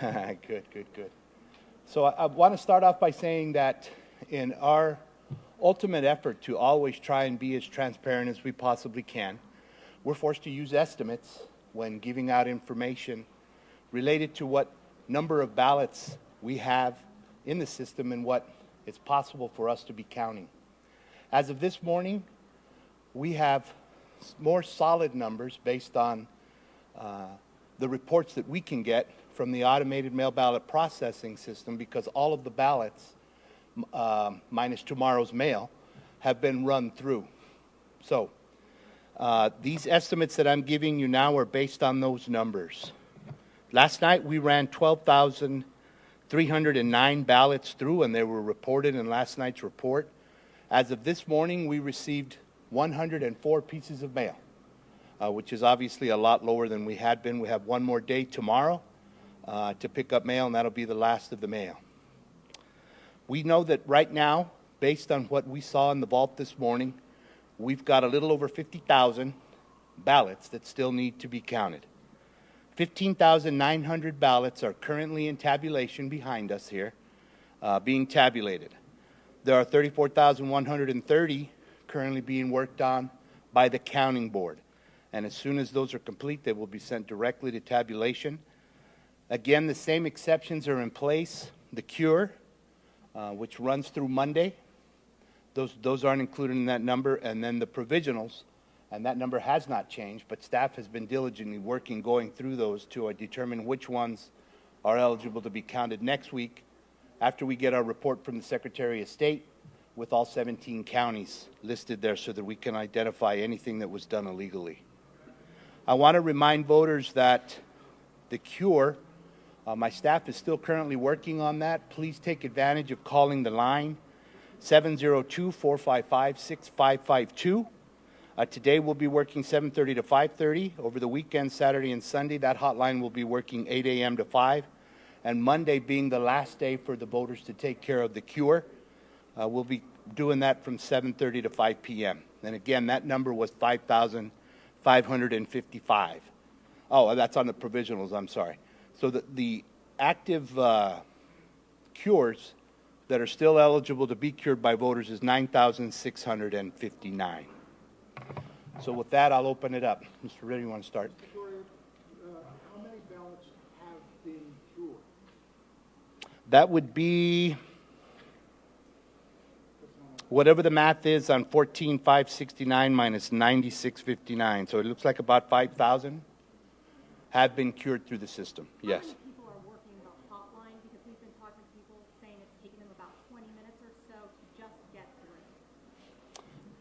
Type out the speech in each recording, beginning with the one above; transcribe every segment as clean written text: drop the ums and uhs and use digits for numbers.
Good, good, good. So I want to start off by saying that in our ultimate effort to always try and be as transparent as we possibly can, we're forced to use estimates when giving out information related to what number of ballots we have in the system and what it's possible for us to be counting. As of this morning, we have more solid numbers based on the reports that we can get from the automated mail ballot processing system, because all of the ballots, minus tomorrow's mail, have been run through. So these estimates that I'm giving you now are based on those numbers. Last night we ran 12,309 ballots through, and they were reported in last night's report. As of this morning, we received 104 pieces of mail, which is obviously a lot lower than we had been. We have one more day tomorrow to pick up mail, and that'll be the last of the mail. We know that right now, based on what we saw in the vault this morning, we've got a little over 50,000 ballots that still need to be counted. 15,900 ballots are currently in tabulation behind us here, being tabulated. There are 34,130 currently being worked on by the counting board. And as soon as those are complete, they will be sent directly to tabulation. Again, the same exceptions are in place. The cure, which runs through Monday, those aren't included in that number. And then the provisionals, and that number has not changed, but staff has been diligently working, going through those to determine which ones are eligible to be counted next week after we get our report from the Secretary of State with all 17 counties listed there so that we can identify anything that was done illegally. I want to remind voters that the cure, my staff is still currently working on that. Please take advantage of calling the line, 702-455-6552. Today we'll be working 7:30 to 5:30. Over the weekend, Saturday and Sunday, that hotline will be working 8 a.m. to 5. And Monday being the last day for the voters to take care of the cure, we'll be doing that from 7:30 to 5 p.m. And again, that number was 5,555. Oh, that's on the provisionals, I'm sorry. So the active cures that are still eligible to be cured by voters is 9,659. So with that, I'll open it up. Mr. Ritter, you want to start? Gloria, how many ballots have been cured? That would be whatever the math is on 14,569 minus 9,659. So it looks like about 5,000 have been cured through the system. Yes. How many people are working the hotline? Because we've been talking to people saying it's taking them about 20 minutes or so to just get through.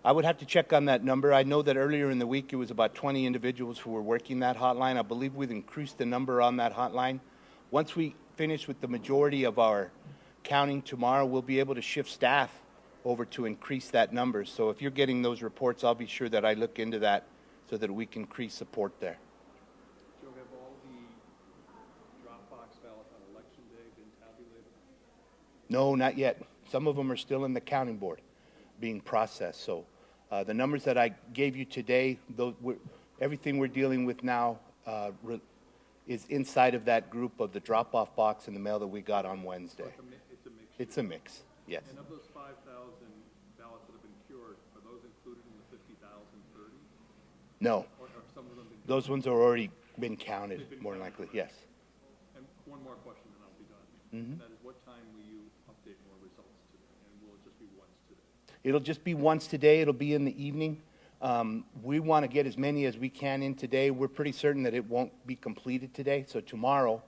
I would have to check on that number. I know that earlier in the week it was about 20 individuals who were working that hotline. I believe we've increased the number on that hotline. Once we finish with the majority of our counting tomorrow, we'll be able to shift staff over to increase that number. So if you're getting those reports, I'll be sure that I look into that so that we can increase support there. Joe, have all the Dropbox ballots on election day been tabulated? No, not yet. Some of them are still in the counting board being processed. So the numbers that I gave you today, everything we're dealing with now is inside of that group of the drop-off box and the mail that we got on Wednesday. So it's a mix. It's a mix, yes. And of those 5,000 ballots that have been cured, are those included in the 50,030? No, Or have some of them been? those ones are already been counted, more than likely, yes. And one more question, and I'll be done. Mhm. And that is, what time will you update more results today? And will it just be once today? It'll just be once today. It'll be in the evening. We want to get as many as we can in today. We're pretty certain that it won't be completed today. So tomorrow,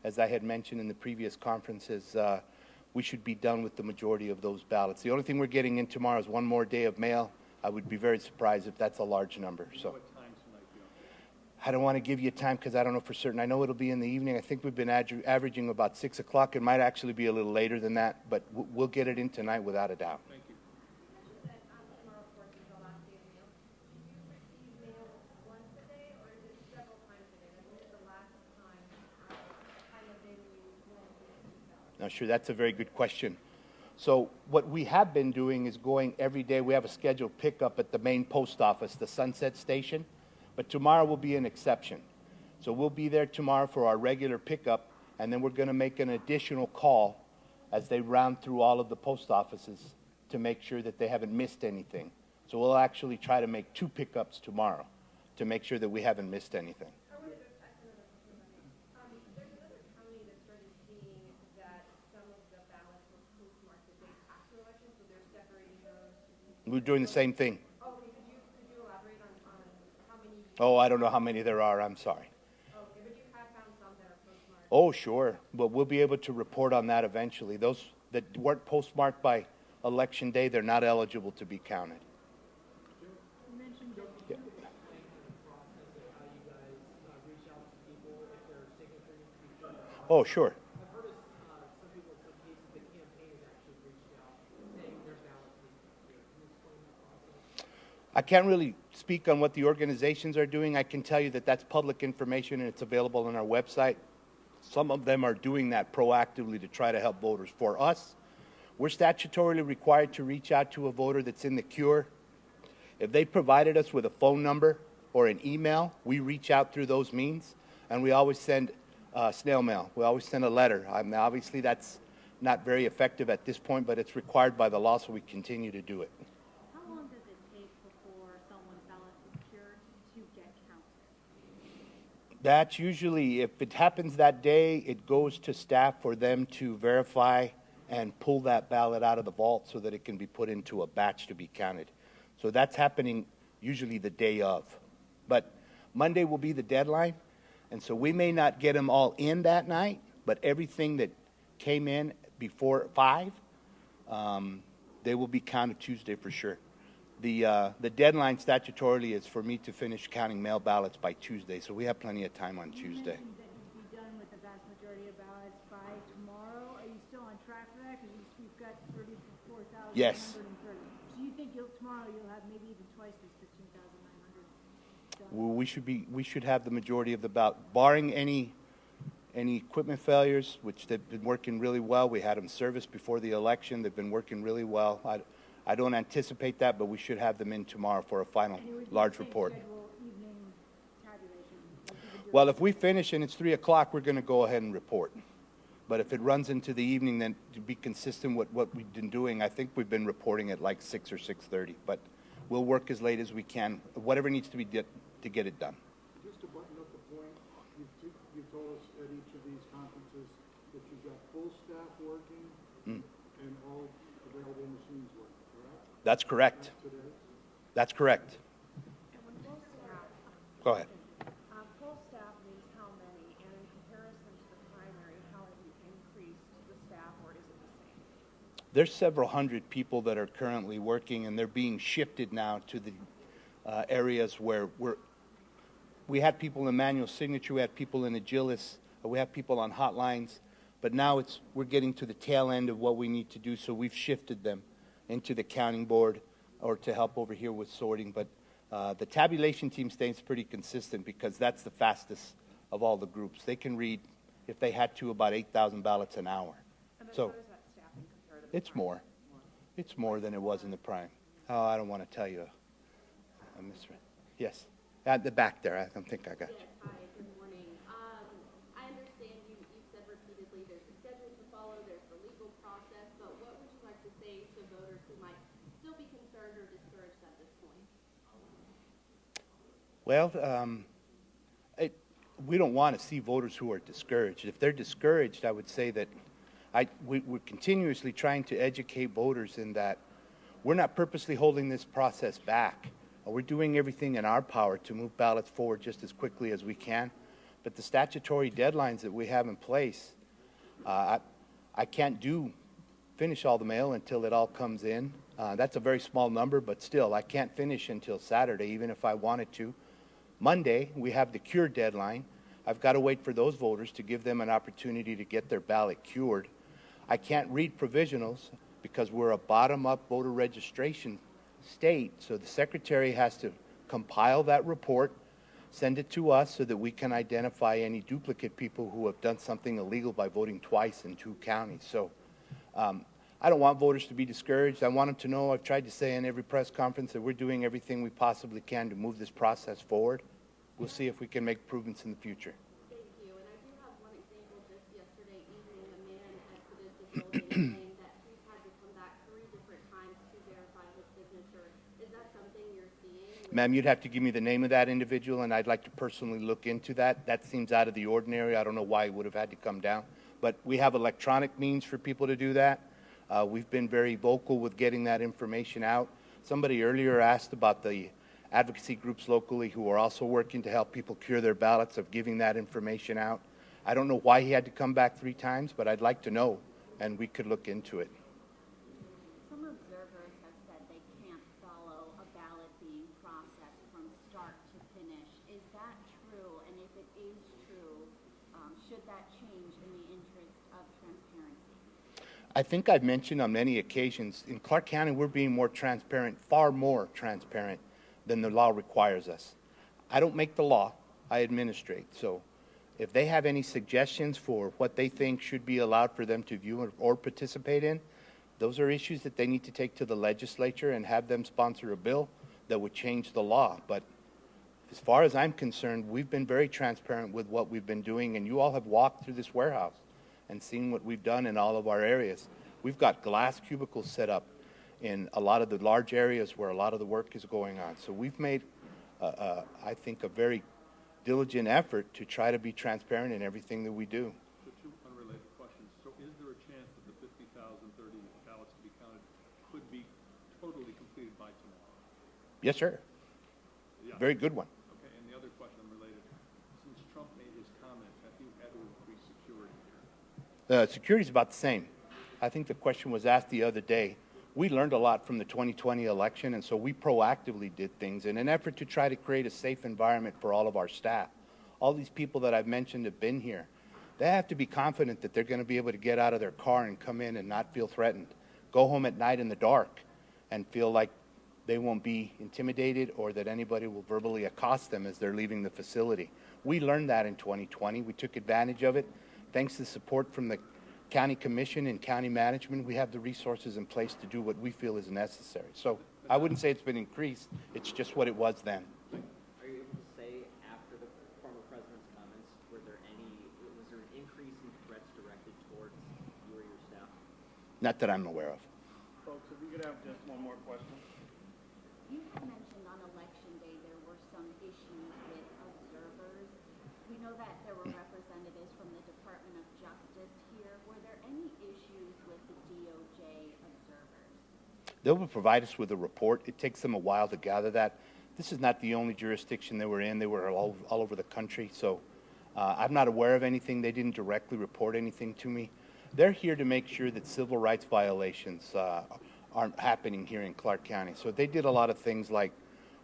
as I had mentioned in the previous conferences, we should be done with the majority of those ballots. The only thing we're getting in tomorrow is one more day of mail. I would be very surprised if that's a large number. So What times tonight be updated? I don't want to give you a time because I don't know for certain. I know it'll be in the evening. I think we've been averaging about 6 o'clock. It might actually be a little later than that, but we'll get it in tonight without a doubt. Thank you. Tomorrow, of course, is the last day of mail. Do you receive mail once a day, or is it several times a day? Like, when is the last time of day when you went to receive ballots? Now, sure, that's a very good question. So what we have been doing is going every day. We have a scheduled pickup at the main post office, the Sunset Station, but tomorrow will be an exception. So we'll be there tomorrow for our regular pickup, and then we're going to make an additional call as they round through all of the post offices to make sure that they haven't missed anything. So we'll actually try to make 2 pickups tomorrow to make sure that we haven't missed anything. I wanted to ask another question about that. There's another county that started seeing that some of the ballots were postmarked the day after election, so they're separating those to be. We're doing the same thing. Okay, could you elaborate on how many? Oh, I don't know how many there are. I'm sorry. Okay, but you have found some that are postmarked. Oh, sure. But we'll be able to report on that eventually. Those that weren't postmarked by Election Day, they're not eligible to be counted. You mentioned that Yeah. you explain kind of the process of how you guys reach out to people if their signature needs to be filled out. Oh, sure. I've heard of some people in some cases the campaign has actually reached out saying their ballot needs to be cleared. Can you explain that process? I can't really speak on what the organizations are doing. I can tell you that that's public information and it's available on our website. Some of them are doing that proactively to try to help voters. For us, we're statutorily required to reach out to a voter that's in the queue. If they provided us with a phone number or an email, we reach out through those means, and we always send snail mail. We always send a letter. I mean, obviously, that's not very effective at this point, but it's required by the law, so we continue to do it. How long does it take before someone's ballot is cured to get counted? That's usually, if it happens that day, it goes to staff for them to verify and pull that ballot out of the vault so that it can be put into a batch to be counted. So that's happening usually the day of. But Monday will be the deadline, and so we may not get them all in that night, but everything that came in before 5, they will be counted Tuesday for sure. The deadline statutorily is for me to finish counting mail ballots by Tuesday, so we have plenty of time on Tuesday. You mentioned that you'd be done with the vast majority of ballots by tomorrow. Are you still on track for that? Because we've got 34,130. Yes. So you think tomorrow you'll have maybe even twice this 15,900 done? Well, we should have the majority of the ballot, barring any equipment failures, which they've been working really well. We had them serviced before the election. They've been working really well. I don't anticipate that, but we should have them in tomorrow for a final And it would be large the same report. schedule, evening tabulation, like you've been doing? Well, if we finish and it's 3 o'clock, we're going to go ahead and report. But if it runs into the evening, then to be consistent with what we've been doing, I think we've been reporting at like 6 or 6:30. But we'll work as late as we can, whatever needs to be done to get it done. Just to button up the point, you've told us at each of these conferences that you've got full staff working and all available machines working, correct? That's correct. Today? That's correct. Full staff, Go ahead. full staff means how many, and in comparison to the primary, how have you increased the staff, or is it the same? There's several hundred people that are currently working, and they're being shifted now to the areas where we had people in manual signature, we had people in Agilis, we have people on hotlines, but now we're getting to the tail end of what we need to do, so we've shifted them into the counting board or to help over here with sorting. But the tabulation team stays pretty consistent because that's the fastest of all the groups. They can read, if they had to, about 8,000 ballots an hour. And then So what is that staffing compared to the it's more. It's more than it was in the prime. Oh, I don't want to tell you. I misread. Yes. At the back there. I don't think I got you. Yes, hi, good morning. I understand you've said repeatedly there's a schedule to follow, there's the legal process, but what would you like to say to voters who might still be concerned or discouraged at this point? Well, we don't want to see voters who are discouraged. If they're discouraged, I would say that we're continuously trying to educate voters in that we're not purposely holding this process back. We're doing everything in our power to move ballots forward just as quickly as we can. But the statutory deadlines that we have in place, I can't finish all the mail until it all comes in. That's a very small number, but still, I can't finish until Saturday, even if I wanted to. Monday, we have the cure deadline. I've got to wait for those voters to give them an opportunity to get their ballot cured. I can't read provisionals because we're a bottom-up voter registration state, so the secretary has to compile that report, send it to us so that we can identify any duplicate people who have done something illegal by voting twice in 2 counties. So I don't want voters to be discouraged. I want them to know, I've tried to say in every press conference, that we're doing everything we possibly can to move this process forward. We'll see if we can make improvements in the future. Thank you, and I do have one example just claimed that he's had to come back 3 different times to verify his signature. Is that something you're seeing? Ma'am, you'd have to give me the name of that individual, and I'd like to personally look into that. That seems out of the ordinary. I don't know why he would have had to come down. But we have electronic means for people to do that. We've been very vocal with getting that information out. Somebody earlier asked about the advocacy groups locally who are also working to help people cure their ballots, of giving that information out. I don't know why he had to come back 3 times, but I'd like to know, and we could look into it. Some observers have said they can't follow a ballot being processed from start to finish. Is that true? And if it is true, should that change in the interest of transparency? I think I've mentioned on many occasions, in Clark County, we're being more transparent, far more transparent than the law requires us. I don't make the law, I administrate. So if they have any suggestions for what they think should be allowed for them to view or participate in, those are issues that they need to take to the legislature and have them sponsor a bill that would change the law. But as far as I'm concerned, we've been very transparent with what we've been doing, and you all have walked through this warehouse and seen what we've done in all of our areas. We've got glass cubicles set up in a lot of the large areas where a lot of the work is going on. So we've made, I think, a very diligent effort to try to be transparent in everything that we do. So 2 unrelated questions. So is there a chance that the 50,030 ballots to be counted could be totally completed by tomorrow? Yes, sir. Yeah. Very good one. Okay, and the other question unrelated. Since Trump made his comment, have you had to increase security here? Security is about the same. I think the question was asked the other day. We learned a lot from the 2020 election, and so we proactively did things in an effort to try to create a safe environment for all of our staff. All these people that I've mentioned have been here. They have to be confident that they're going to be able to get out of their car and come in and not feel threatened, go home at night in the dark and feel like they won't be intimidated or that anybody will verbally accost them as they're leaving the facility. We learned that in 2020. We took advantage of it. Thanks to support from the county commission and county management, we have the resources in place to do what we feel is necessary. So I wouldn't say it's been increased. It's just what it was then. Are you able to say, after the former president's comments, was there an increase in threats directed towards you or your staff? Not that I'm aware of. Folks, if we could have just one more question. You had mentioned on election day there were some issues with observers. We know that there were representatives from the Department of Justice here. Were there any issues with the DOJ observers? They will provide us with a report. It takes them a while to gather that. This is not the only jurisdiction they were in. They were all over the country. So I'm not aware of anything. They didn't directly report anything to me. They're here to make sure that civil rights violations aren't happening here in Clark County. So they did a lot of things like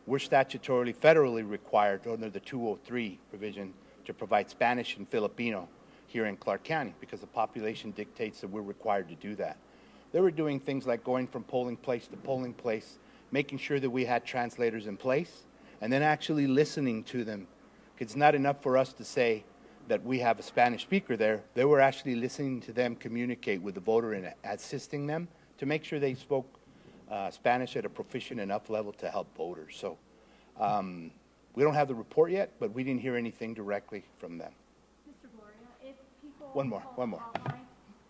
we're statutorily, federally required under the 203 provision to provide Spanish and Filipino here in Clark County because the population dictates that we're required to do that. They were doing things like going from polling place to polling place, making sure that we had translators in place, and then actually listening to them. It's not enough for us to say that we have a Spanish speaker there. They were actually listening to them communicate with the voter and assisting them to make sure they spoke Spanish at a proficient enough level to help voters. So we don't have the report yet, but we didn't hear anything directly from them. Mr. Gloria, if people. One more. Hotline,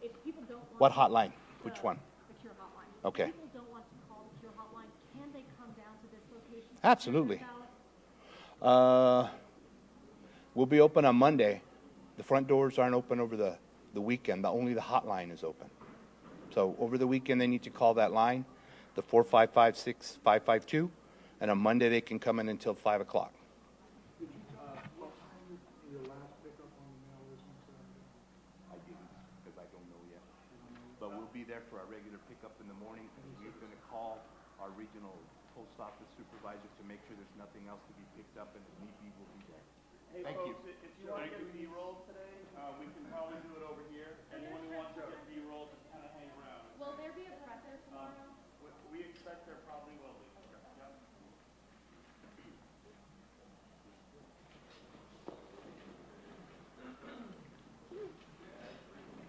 if people don't want. What hotline? Which one? The Cure Hotline. Okay. If people don't want to call the Cure Hotline, can they come down to this location? to Absolutely. cast their ballot? We'll be open on Monday. The front doors aren't open over the weekend. Only the hotline is open. So over the weekend, they need to call that line, the 455-6552, and on Monday, they can come in until 5 o'clock. Did you what time your last pickup on the mail is on Saturday? I didn't, because I don't know yet. But we'll be there for our regular pickup in the morning, and we're going to call our regional post office supervisor to make sure there's nothing else to be picked up, and if need be, we'll be there. Hey Thank you. folks, if you want to get B-roll today, we can probably do it over here. Anyone who wants to get B-roll, just kind of hang around. Well, there